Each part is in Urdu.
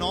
9,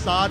7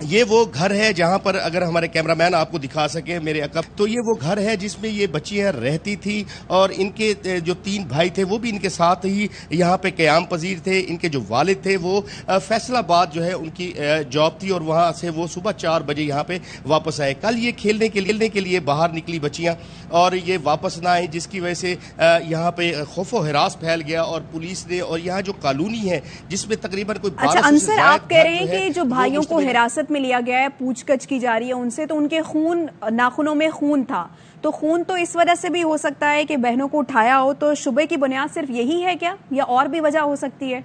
یہ وہ گھر ہے جہاں پر اگر ہمارے کیمرامین آپ کو دکھا سکے میرے عقب، تو یہ وہ گھر ہے جس میں یہ بچیاں رہتی تھی اور ان کے جو 3 بھائی تھے وہ بھی ان کے ساتھ ہی یہاں پہ قیام پذیر تھے۔ ان کے جو والد تھے وہ فیصل آباد جو ہے ان کی جاب تھی اور وہاں سے وہ صبح 4 بجے یہاں پہ واپس آئے۔ کل یہ کھیلنے کے لیے باہر نکلی بچیاں اور یہ واپس نہ آئیں، جس کی وجہ سے یہاں پہ خوف و ہراس پھیل گیا اور پولیس نے اور یہاں جو کالونی ہے جس میں تقریباً کوئی 1200 سے انصر، زائد آپ کہہ رہے ہیں کہ جو بھائیوں کو حراست میں لیا گیا ہے، پوچھ گچھ کی جا رہی ہے ان سے، تو ان کے ناخنوں میں خون تھا، تو خون تو اس وجہ سے بھی ہو سکتا ہے کہ بہنوں کو اٹھایا ہو، تو شبے کی بنیاد صرف یہی ہے کیا یا اور بھی وجہ ہو سکتی ہے؟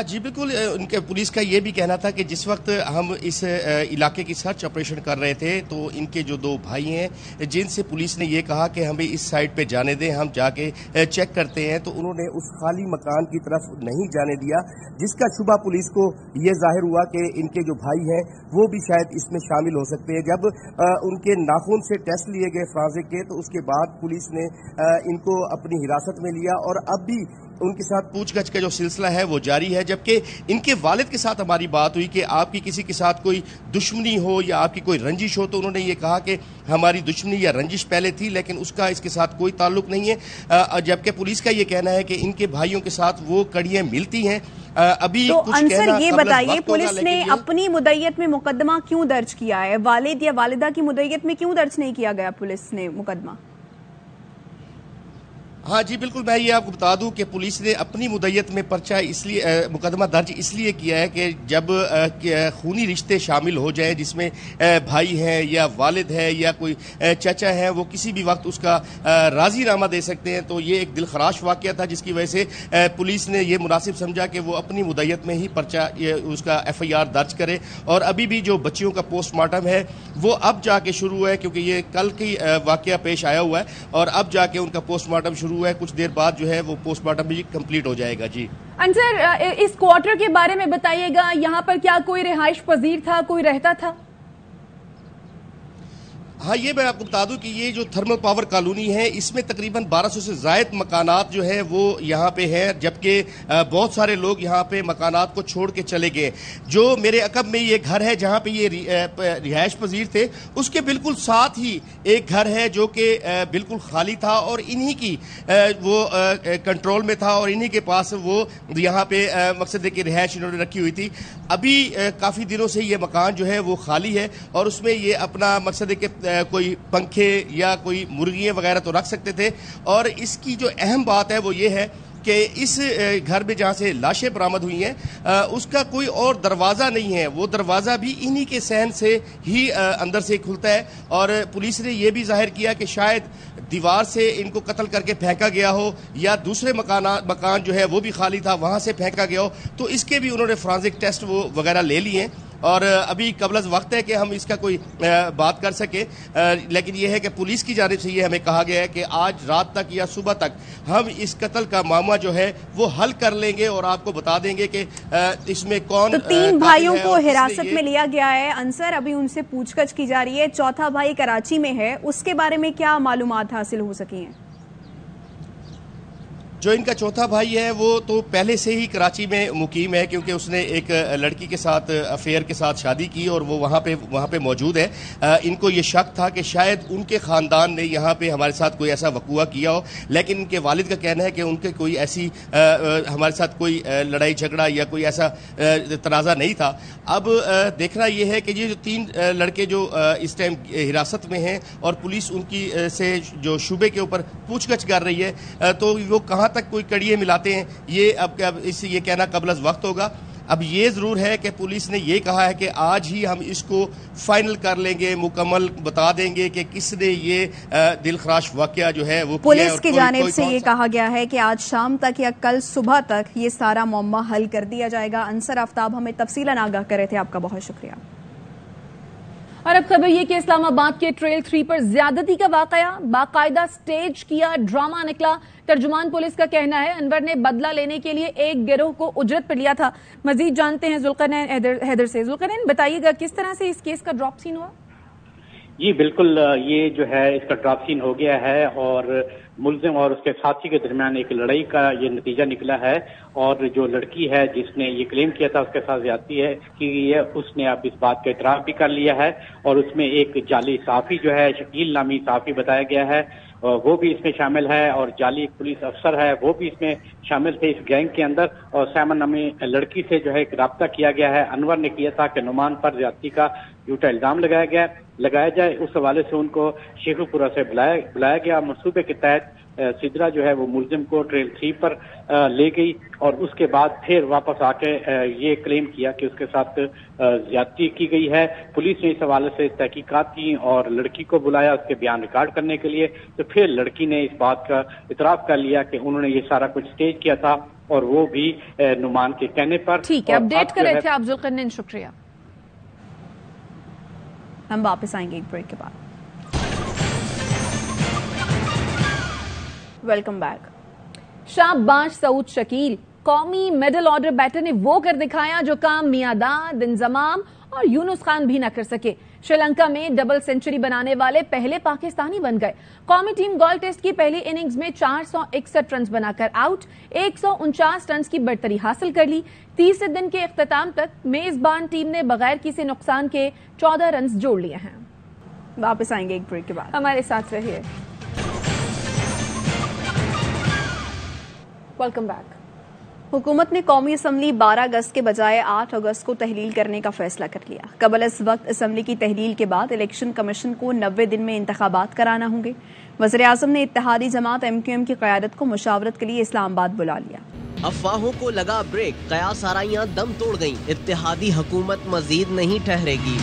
جی بالکل، ان کے پولیس کا یہ بھی کہنا تھا کہ جس وقت ہم اس علاقے کی سرچ آپریشن کر رہے تھے تو ان کے جو 2 بھائی ہیں جن سے پولیس نے یہ کہا کہ ہمیں اس سائٹ پہ جانے دیں، ہم جا کے چیک کرتے ہیں، تو انہوں نے اس خالی مکان کی طرف نہیں جانے دیا، جس کا شبہ پولیس کو یہ ظاہر ہوا کہ ان کے جو بھائی ہیں وہ بھی شاید اس میں شامل ہو سکتے ہیں۔ جب ان کے ناخن سے ٹیسٹ لیے گئے فرانزک کے، تو اس کے بعد پولیس نے ان کو اپنی حراست میں لیا اور اب بھی ان کے ساتھ پوچھ گچھ کا جو سلسلہ ہے وہ جاری ہے۔ جبکہ ان کے والد کے ساتھ ہماری بات ہوئی کہ آپ کی کسی کے ساتھ کوئی دشمنی ہو یا آپ کی کوئی رنجش ہو، تو انہوں نے یہ کہا کہ ہماری دشمنی یا رنجش پہلے تھی لیکن اس کا اس کے ساتھ کوئی تعلق نہیں ہے، جبکہ پولیس کا یہ کہنا ہے کہ ان کے بھائیوں کے ساتھ وہ کڑیاں ملتی ہیں۔ ابھی تو کچھ انصر یہ بتائیے، پولیس نے لیکن اپنی مدعیت میں مقدمہ کیوں درج کیا ہے؟ والد یا والدہ کی مدعیت میں کیوں درج نہیں کیا گیا پولیس نے مقدمہ؟ ہاں جی بالکل، میں یہ آپ کو بتا دوں کہ پولیس نے اپنی مدعیت میں پرچہ اس لیے مقدمہ درج اس لیے کیا ہے کہ جب خونی رشتے شامل ہو جائیں جس میں بھائی ہیں یا والد ہے یا کوئی چچا ہے، وہ کسی بھی وقت اس کا راضی نامہ دے سکتے ہیں، تو یہ ایک دل خراش واقعہ تھا جس کی وجہ سے پولیس نے یہ مناسب سمجھا کہ وہ اپنی مدعیت میں ہی پرچہ اس کا FIR درج کرے۔ اور ابھی بھی جو بچیوں کا پوسٹ مارٹم ہے وہ اب جا کے شروع ہے، کیونکہ یہ کل کی واقعہ پیش آیا ہوا ہے اور اب جا کے ان کا پوسٹ مارٹم شروع ہے، کچھ دیر بعد جو ہے وہ پوسٹ مارٹم بھی کمپلیٹ ہو جائے گا۔ جی انصر، اس کوارٹر کے بارے میں بتائیے گا، یہاں پر کیا کوئی رہائش پذیر تھا، کوئی رہتا تھا؟ ہاں، یہ میں آپ کو بتا دوں کہ یہ جو تھرمل پاور کالونی ہے اس میں تقریباً 1200 سے زائد مکانات جو ہے وہ یہاں پہ ہیں، جبکہ بہت سارے لوگ یہاں پہ مکانات کو چھوڑ کے چلے گئے۔ جو میرے عقب میں یہ گھر ہے جہاں پہ یہ رہائش پذیر تھے، اس کے بالکل ساتھ ہی ایک گھر ہے جو کہ بالکل خالی تھا اور انہی کی وہ کنٹرول میں تھا اور انہی کے پاس وہ یہاں پہ مقصد ہے کہ رہائش انہوں نے رکھی ہوئی تھی۔ ابھی کافی دنوں سے یہ مکان جو ہے وہ خالی ہے اور اس میں یہ اپنا مقصد ہے کہ کوئی پنکھے یا کوئی مرغیاں وغیرہ تو رکھ سکتے تھے۔ اور اس کی جو اہم بات ہے وہ یہ ہے کہ اس گھر میں جہاں سے لاشیں برآمد ہوئی ہیں اس کا کوئی اور دروازہ نہیں ہے، وہ دروازہ بھی انہی کے صحن سے ہی اندر سے کھلتا ہے۔ اور پولیس نے یہ بھی ظاہر کیا کہ شاید دیوار سے ان کو قتل کر کے پھینکا گیا ہو یا دوسرے مکان جو ہے وہ بھی خالی تھا وہاں سے پھینکا گیا ہو، تو اس کے بھی انہوں نے فرانزک ٹیسٹ وہ وغیرہ لے لیے ہیں اور ابھی قبل از وقت ہے کہ ہم اس کا کوئی بات کر سکیں، لیکن یہ ہے کہ پولیس کی جانب سے یہ ہمیں کہا گیا ہے کہ آج رات تک یا صبح تک ہم اس قتل کا معاملہ جو ہے وہ حل کر لیں گے اور آپ کو بتا دیں گے کہ اس میں کون۔ تو 3 بھائیوں کو حراست میں لیا گیا ہے انصر، ابھی ان سے پوچھ گچھ کی جا رہی ہے، چوتھا بھائی کراچی میں ہے، اس کے بارے میں کیا معلومات حاصل ہو سکی ہیں؟ جو ان کا چوتھا بھائی ہے وہ تو پہلے سے ہی کراچی میں مقیم ہے، کیونکہ اس نے ایک لڑکی کے ساتھ افیئر کے ساتھ شادی کی اور وہ وہاں پہ موجود ہے۔ ان کو یہ شک تھا کہ شاید ان کے خاندان نے یہاں پہ ہمارے ساتھ کوئی ایسا وقوع کیا ہو، لیکن ان کے والد کا کہنا ہے کہ ان کے کوئی ایسی ہمارے ساتھ کوئی لڑائی جھگڑا یا کوئی ایسا تنازع نہیں تھا۔ اب دیکھنا یہ ہے کہ یہ جو 3 لڑکے جو اس ٹائم حراست میں ہیں اور پولیس ان کی سے جو شعبے کے اوپر پوچھ گچھ کر رہی ہے، تو وہ کہاں تک کوئی کڑیے ملاتے ہیں یہ اب یہ کہنا قبل از وقت ہوگا۔ اب یہ ضرور ہے کہ پولیس نے یہ کہا ہے کہ آج ہی ہم اس کو فائنل کر لیں گے، مکمل بتا دیں گے کہ کس نے یہ دل خراش واقعہ جو ہے وہ پولیس کی جانب سے یہ کہا گیا ہے کہ آج شام تک یا کل صبح تک یہ سارا معاملہ حل کر دیا جائے گا۔ انصر آفتاب ہمیں تفصیلاً آگاہ کر رہے تھے، آپ کا بہت شکریہ۔ اور اب خبر یہ کہ اسلام آباد کے ٹریل 3 پر زیادتی کا واقعہ باقاعدہ سٹیج کیا ڈرامہ نکلا۔ ترجمان پولیس کا کہنا ہے انور نے بدلہ لینے کے لیے ایک گروہ کو اجرت پر لیا تھا۔ مزید جانتے ہیں ذوالقرنین حیدر سے۔ ذوالقرنین، بتائیے گا کس طرح سے اس کیس کا ڈراپ سین ہوا؟ جی بالکل، یہ جو ہے اس کا ڈراپ سین ہو گیا ہے اور ملزم اور اس کے ساتھی کے درمیان ایک لڑائی کا یہ نتیجہ نکلا ہے، اور جو لڑکی ہے جس نے یہ کلیم کیا تھا اس کے ساتھ زیادتی ہے کہ اس نے اب اس بات کا اعتراف بھی کر لیا ہے، اور اس میں ایک جعلی صحافی جو ہے شکیل نامی صحافی بتایا گیا ہے وہ بھی اس میں شامل ہے، اور جعلی ایک پولیس افسر ہے وہ بھی اس میں شامل تھے اس گینگ کے اندر، اور سیمن نامی لڑکی سے جو ہے ایک رابطہ کیا گیا ہے، انور نے کیا تھا کہ نعمان پر زیادتی کا جھوٹا الزام لگایا جائے، اس حوالے سے ان کو شیخو پورہ سے بلایا گیا، منصوبے کے تحت سدرا جو ہے وہ ملزم کو ٹریل 3 پر لے گئی، اور اس کے بعد پھر واپس آ کے یہ کلیم کیا کہ اس کے ساتھ زیادتی کی گئی ہے۔ پولیس نے اس حوالے سے تحقیقات کی اور لڑکی کو بلایا اس کے بیان ریکارڈ کرنے کے لیے، تو پھر لڑکی نے اس بات کا اعتراف کر لیا کہ انہوں نے یہ سارا کچھ اسٹیج کیا تھا، اور وہ بھی نعمان کے کہنے پر۔ ٹھیک ہے، اپڈیٹ کر رہے تھے افضل قرنین، شکریہ۔ ہم واپس آئیں گے ایک بریک کے بعد۔ Welcome back. شاباش سعود شکیل، قومی میڈل آرڈر بیٹر نے وہ کر دکھایا جو کام میاں داد، انضمام اور یونس خان بھی نہ کر سکے۔ شری لنکا میں ڈبل سینچری بنانے والے پہلے پاکستانی بن گئے۔ قومی ٹیم گول ٹیسٹ کی پہلی اننگز میں 461 رنز بنا کر آؤٹ، 149 رنز کی برتری حاصل کر لی۔ تیسرے دن کے اختتام تک میزبان ٹیم نے بغیر کسی نقصان کے 14 رنز جوڑ لیے ہیں۔ واپس آئیں گے ایک بریک کے بعد، ہمارے ساتھ رہیے۔ Welcome back. حکومت نے قومی اسمبلی 12 اگست کے بجائے 8 اگست کو تحلیل کرنے کا فیصلہ کر لیا۔ قبل اس وقت اسمبلی کی تحلیل کے بعد الیکشن کمیشن کو 90 دن میں انتخابات کرانا ہوں گے۔ وزیر اعظم نے اتحادی جماعت MQM کی قیادت کو مشاورت کے لیے اسلام آباد بلا لیا۔ افواہوں کو لگا بریک، قیاس آرائیاں دم توڑ گئیں، اتحادی حکومت مزید نہیں ٹھہرے گی۔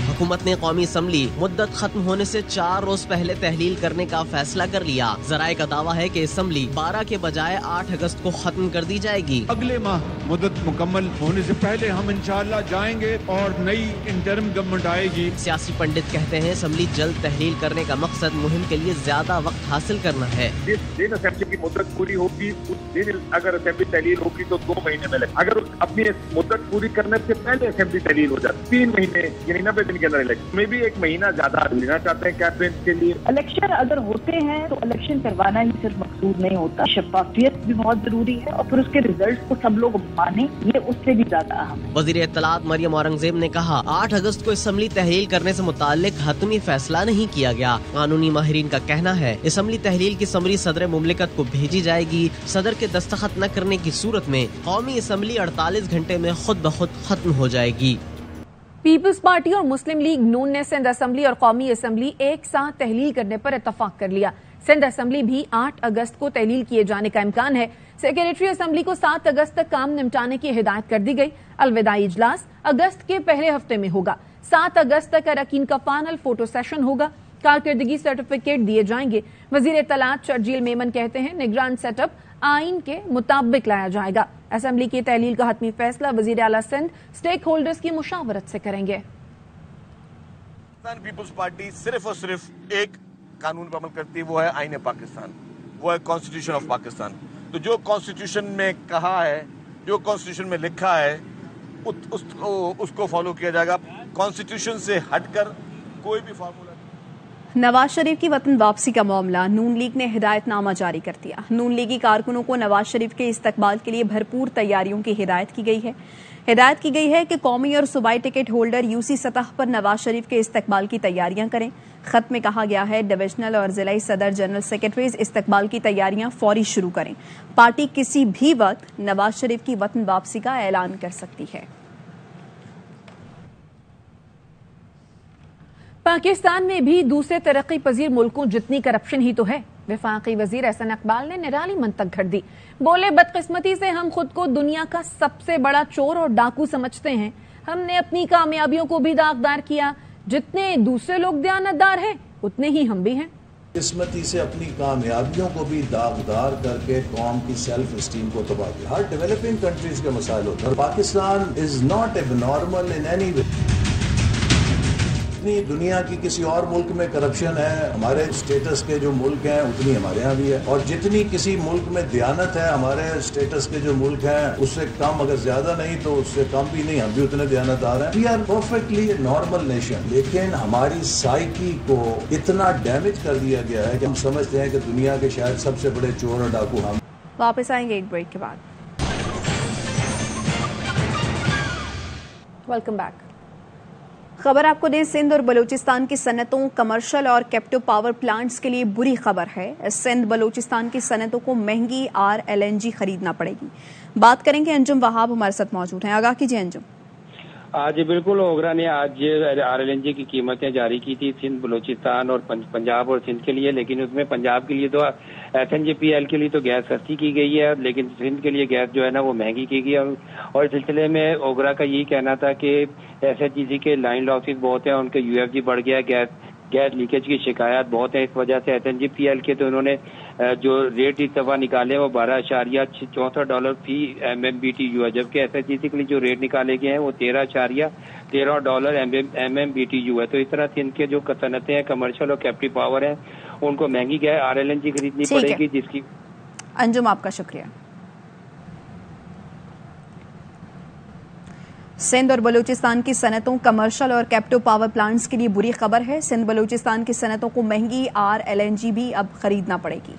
حکومت نے قومی اسمبلی مدت ختم ہونے سے 4 روز پہلے تحلیل کرنے کا فیصلہ کر لیا۔ ذرائع کا دعویٰ ہے کہ اسمبلی 12 کے بجائے 8 اگست کو ختم کر دی جائے گی۔ اگلے ماہ مدت مکمل ہونے سے پہلے ہم انشاءاللہ جائیں گے اور نئی انٹرم گورنمنٹ آئے گی۔ سیاسی پنڈت کہتے ہیں اسمبلی جلد تحلیل کرنے کا مقصد مہم کے لیے زیادہ وقت حاصل کرنا ہے۔ جس دن اسمبلی کی مدت پوری ہوگی اس دن اگر اسمبلی تحلیل ہوگی تو 2 مہینے میں لگے، اگر اپنی مدت پوری کرنے سے پہلے اسمبلی تحلیل ہو جاتی 3 مہینے یعنی 90 دن کے اندر الیکشن میں بھی 1 مہینہ زیادہ لینا چاہتے ہیں کیمپین کے لیے۔ الیکشن اگر ہوتے ہیں تو الیکشن کروانا ہی صرف مقصود نہیں ہوتا، شفافیت بھی بہت ضروری ہے اور پھر اس کے ریزلٹ کو سب لوگ مانیں، یہ اس سے بھی زیادہ اہم ہے۔ وزیر اطلاعات مریم اورنگزیب نے کہا 8 اگست کو اسمبلی تحلیل کرنے سے متعلق حتمی فیصلہ نہیں کیا گیا۔ قانونی ماہرین کا کہنا ہے اسمبلی تحلیل کی سمری صدر مملکت کو بھیجی جائے گی۔ صدر کے دستخط نہ کرنے کی صورت میں قومی اسمبلی 48 گھنٹے میں خود بخود ختم ہو جائے گی۔ پیپلز پارٹی اور مسلم لیگ نون نے سندھ اسمبلی اور قومی اسمبلی ایک ساتھ تحلیل کرنے پر اتفاق کر لیا۔ سندھ اسمبلی بھی 8 اگست کو تحلیل کیے جانے کا امکان ہے۔ سیکریٹری اسمبلی کو 7 اگست تک کام نمٹانے کی ہدایت کر دی گئی۔ الوداعی اجلاس اگست کے پہلے ہفتے میں ہوگا۔ 7 اگست تک اراکین کا فائنل فوٹو سیشن ہوگا۔ کارکردگی سرٹیفکیٹ دیے جائیں گے۔ وزیر اطلاعات شرجیل میمن کہتے ہیں نگران سیٹ اپ آئین کے مطابق لایا جائے گا۔ اسمبلی کی تحلیل کا حتمی فیصلہ وزیر اعلیٰ سندھ اسٹیک ہولڈرز کی مشاورت سے کریں گے۔ پیپلز پارٹی صرف اور صرف ایک قانون پر عمل کرتی ہے، وہ ہے آئین پاکستان، وہ ہے کانسٹیٹیوشن آف پاکستان۔ تو جو کانسٹیٹیوشن میں کہا ہے، جو کانسٹیٹیوشن میں لکھا ہے اس کو فالو کیا جائے گا۔ کانسٹیٹیوشن سے ہٹ کر کوئی بھی فارمولا۔ نواز شریف کی وطن واپسی کا معاملہ، نون لیگ نے ہدایت نامہ جاری کر دیا۔ نون لیگی کارکنوں کو نواز شریف کے استقبال کے لیے بھرپور تیاریوں کی ہدایت کی گئی ہے۔ ہدایت کی گئی ہے کہ قومی اور صوبائی ٹکٹ ہولڈر UC سطح پر نواز شریف کے استقبال کی تیاریاں کریں۔ خط میں کہا گیا ہے ڈویژنل اور ضلعی صدر جنرل سیکرٹریز استقبال کی تیاریاں فوری شروع کریں۔ پارٹی کسی بھی وقت نواز شریف کی وطن واپسی کا اعلان کر سکتی ہے۔ پاکستان میں بھی دوسرے ترقی پذیر ملکوں جتنی کرپشن ہی تو ہے۔ وفاقی وزیر احسن اقبال نے نرالی منطق گھڑ دی۔ بولے بدقسمتی سے ہم خود کو دنیا کا سب سے بڑا چور اور ڈاکو سمجھتے ہیں۔ ہم نے اپنی کامیابیوں کو بھی داغدار کیا، جتنے دوسرے لوگ دیانتدار ہیں اتنے ہی ہم بھی ہیں۔ قسمتی سے اپنی کامیابیوں کو بھی داغدار کر کے قوم کی سیلف اسٹیم کو تباہ کیا۔ ہر ڈیولپنگ کنٹریز کے مسائل ہوتے ہیں۔ پاکستان از ناٹ اب نارمل ان اینی وے۔ جتنی دنیا کی کسی اور ملک میں کرپشن ہے ہمارے اسٹیٹس کے جو ملک ہیں اتنی ہمارے یہاں بھی ہے, اور جتنی کسی ملک میں دیانت ہے ہمارے اسٹیٹس کے جو ملک ہیں اس سے کم, اگر زیادہ نہیں تو اس سے کم بھی نہیں, ہم بھی اتنے دیانتدار ہیں. We are perfectly normal nation, لیکن ہماری سائیکی کو اتنا ڈیمیج کر دیا گیا ہے کہ ہم سمجھتے ہیں کہ دنیا کے شاید سب سے بڑے چور اور ڈاکو ہم. واپس آئیں گے ایک بریک کے بعد. Welcome back. خبر آپ کو دیں, سندھ اور بلوچستان کی صنعتوں, کمرشل اور کیپٹو پاور پلانٹس کے لیے بری خبر ہے. سندھ بلوچستان کی صنعتوں کو مہنگی RLNG خریدنا پڑے گی. بات کریں گے, انجم وہاب ہمارے ساتھ موجود ہیں. آگاہ کیجیے انجم. جی بالکل, اوگرا نے آج RLNG کی قیمتیں جاری کی تھی سندھ بلوچستان اور پنجاب اور سندھ کے لیے, لیکن اس میں پنجاب کے لیے تو SNGPL کے لیے تو گیس سستی کی گئی ہے, لیکن سندھ کے لیے گیس جو ہے نا وہ مہنگی کی گئی ہے. اور اس سلسلے میں اوگرا کا یہی کہنا تھا کہ SHGC کے لائن لاسز بہت ہیں, ان کے UFG بڑھ گیا ہے, گیس لیکیج کی شکایات بہت ہیں. اس وجہ سے SNGPL کے تو انہوں نے جو ریٹ اس دفعہ نکالے وہ $12.64 فی MMBTU ہے, جبکہ SHGC کے لیے جو ریٹ نکالے گئے ہیں وہ $13.13 MMBTU ہے. تو اس طرح سے ان کے جو صنعتیں ہیں, کمرشل اور کیپٹو پاور ہیں, ان کو مہنگی گیس RLNG خریدنی پڑے گی, جس کی. انجم آپ کا شکریہ. سندھ اور بلوچستان کی صنعتوں, کمرشل اور کیپٹو پاور پلانٹس کے لیے بری خبر ہے. سندھ بلوچستان کی صنعتوں کو مہنگی RLNG بھی اب خریدنا پڑے گی.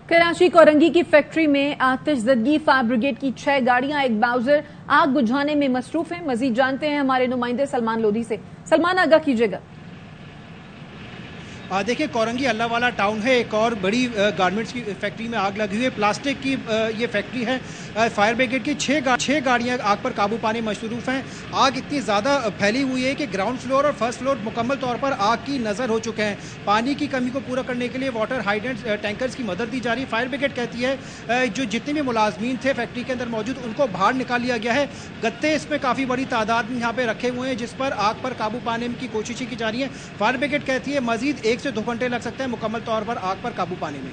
کراچی کورنگی کی فیکٹری میں آتش زدگی, فائر بریگیڈ کی 6 گاڑیاں, ایک باؤزر آگ بجھانے میں مصروف ہیں. مزید جانتے ہیں ہمارے نمائندے سلمان لودھی سے. سلمان, آگاہ کیجیے گا. دیکھیں, کورنگی اللہ والا ٹاؤن ہے, ایک اور بڑی گارمنٹس کی فیکٹری میں آگ لگی ہوئی ہے. پلاسٹک کی یہ فیکٹری ہے. فائر بریگیڈ کی 6 گاڑیاں آگ پر قابو پانے میں مصروف ہیں. آگ اتنی زیادہ پھیلی ہوئی ہے کہ گراؤنڈ فلور اور فرسٹ فلور مکمل طور پر آگ کی نظر ہو چکے ہیں. پانی کی کمی کو پورا کرنے کے لیے واٹر ہائیڈرنٹ ٹینکرز کی مدد دی جا رہی ہے. فائر بریگیڈ کہتی ہے جو جتنے بھی ملازمین تھے فیکٹری کے اندر موجود ان کو باہر نکال لیا گیا ہے. گتے اس میں کافی بڑی تعداد میں یہاں پہ رکھے ہوئے ہیں جس پر آگ پر قابو پانے کی کوششیں کی جا رہی ہیں. فائر بریگیڈ کہتی ہے مزید 1 سے 2 گھنٹے لگ سکتے ہیں مکمل طور پر آگ پر قابو پانے میں.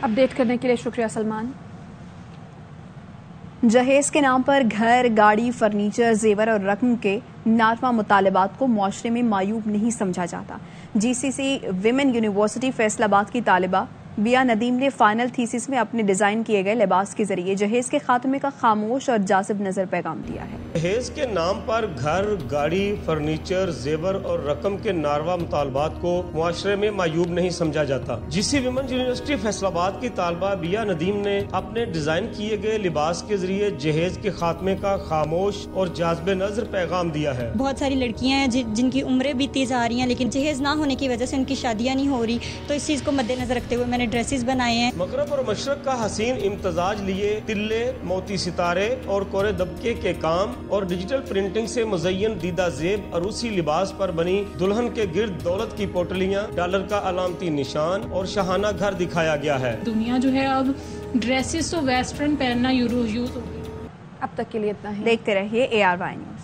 اپڈیٹ کرنے کے لیے شکریہ سلمان. جہیز کے نام پر گھر, گاڑی, فرنیچر, زیور اور رقم کے ناروا مطالبات کو معاشرے میں معیوب نہیں سمجھا جاتا. GCC ویمن یونیورسٹی فیصل آباد کی طالبہ بیا ندیم نے فائنل تھیسس میں اپنے ڈیزائن کیے گئے لباس کے ذریعے جہیز کے خاتمے کا خاموش اور جاذب نظر پیغام دیا ہے. جہیز کے نام پر گھر, گاڑی, فرنیچر, زیور اور رقم کے ناروا مطالبات کو معاشرے میں معیوب نہیں سمجھا جاتا. GCC ویمن یونیورسٹی فیصل آباد کی طالبہ بیا ندیم نے اپنے ڈیزائن کیے گئے لباس کے ذریعے جہیز کے خاتمے کا خاموش اور جاذب نظر پیغام دیا ہے. بہت ساری لڑکیاں ہیں جن کی عمریں بیتی جا رہی ہیں, لیکن جہیز نہ ہونے کی وجہ سے ان کی شادیاں نہیں ہو رہی, تو اس چیز کو مد نظر رکھتے ہوئے میں نے ڈریسز بنائے ہیں. مغرب اور مشرق کا حسین امتزاج لیے تلے, موتی ستارے اور کورے دبکے کے کام اور ڈیجیٹل پرنٹنگ سے مزین دیدہ زیب عروسی لباس پر بنی دلہن کے گرد دولت کی پوٹلیاں, ڈالر کا علامتی نشان اور شاہانہ گھر دکھایا گیا ہے. دنیا جو ہے اب ڈریسز تو ویسٹرن پہننا یوز ہو گئی. اب تک کے لیے اتنا ہی. دیکھتے رہیے ARY نیوز.